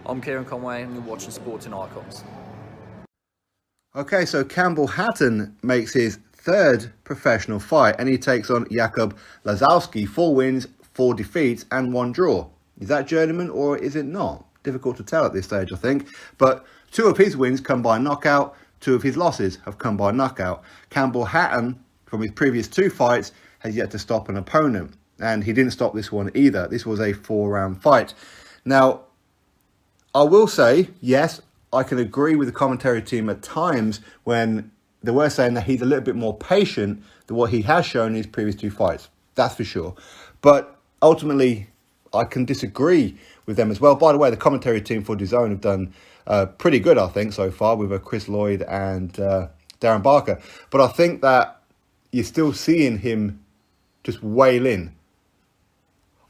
I'm Kieran Conway and you're watching Sporting Icons. Okay, so Campbell Hatton makes his third professional fight and he takes on Jakub Laskowski. 4 wins, 4 defeats and 1 draw. Is that journeyman or is it not? Difficult to tell at this stage, I think. But 2 of his wins come by knockout, 2 of his losses have come by knockout. Campbell Hatton, from his previous 2 fights, has yet to stop an opponent. And he didn't stop this one either. This was a 4-round fight. Now, I will say, yes, I can agree with the commentary team at times when they were saying that he's a little bit more patient than what he has shown in his previous 2 fights. That's for sure. But ultimately, I can disagree with them as well. By the way, the commentary team for DAZN have done pretty good, I think, so far with Chris Lloyd and Darren Barker. But I think that you're still seeing him just wail in.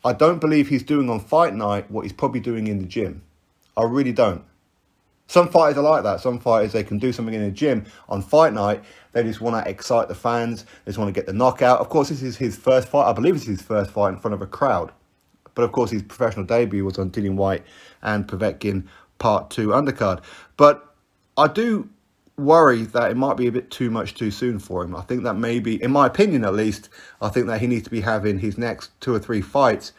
I don't believe he's doing on fight night what he's probably doing in the gym. I really don't. Some fighters are like that. Some fighters, they can do something in the gym. On fight night, they just want to excite the fans. They just want to get the knockout. Of course, this is his first fight. I believe it's his first fight in front of a crowd. But of course, his professional debut was on Dillian Whyte and Povetkin Part 2 undercard. But I do worry that it might be a bit too much too soon for him. I think that maybe, in my opinion at least, I think that he needs to be having his next 2 or 3 fights,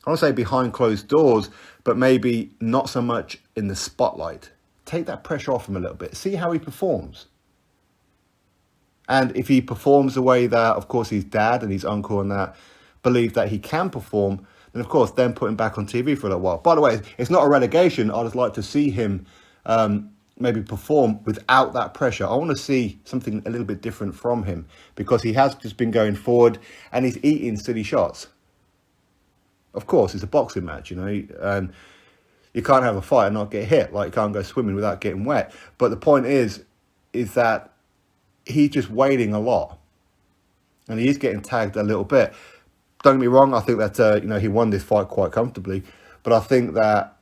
I don't say behind closed doors, but maybe not so much in the spotlight. Take that pressure off him a little bit. See how he performs. And if he performs the way that, of course, his dad and his uncle and that believe that he can perform, then, of course, then put him back on TV for a little while. By the way, it's not a relegation. I'd just like to see him maybe perform without that pressure. I want to see something a little bit different from him because he has just been going forward and he's eating silly shots. Of course, it's a boxing match, you know, and you can't have a fight and not get hit. Like, you can't go swimming without getting wet. But the point is that he's just waiting a lot. And he is getting tagged a little bit. Don't get me wrong, I think that, he won this fight quite comfortably. But I think that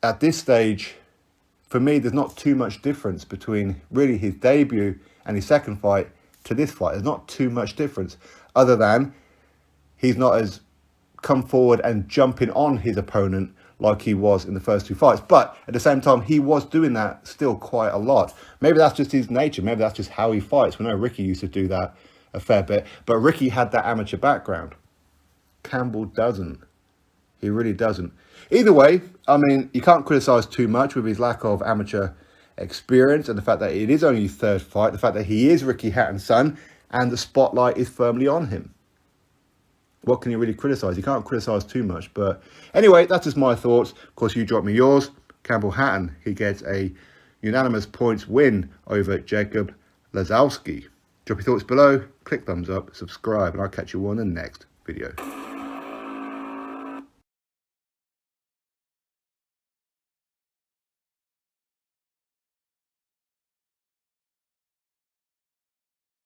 at this stage, for me, there's not too much difference between really his debut and his second fight to this fight. There's not too much difference other than he's not as come forward and jumping on his opponent like he was in the first 2 fights. But at the same time, he was doing that still quite a lot. Maybe that's just his nature. Maybe that's just how he fights. We know Ricky used to do that a fair bit. But Ricky had that amateur background. Campbell doesn't. He really doesn't. Either way, I mean, you can't criticise too much with his lack of amateur experience and the fact that it is only his 3rd fight, the fact that he is Ricky Hatton's son, and the spotlight is firmly on him. What can you really criticise? You can't criticise too much. But anyway, that's just my thoughts. Of course, you drop me yours. Campbell Hatton, he gets a unanimous points win over Jakub Laskowski. Drop your thoughts below, click thumbs up, subscribe, and I'll catch you on the next video.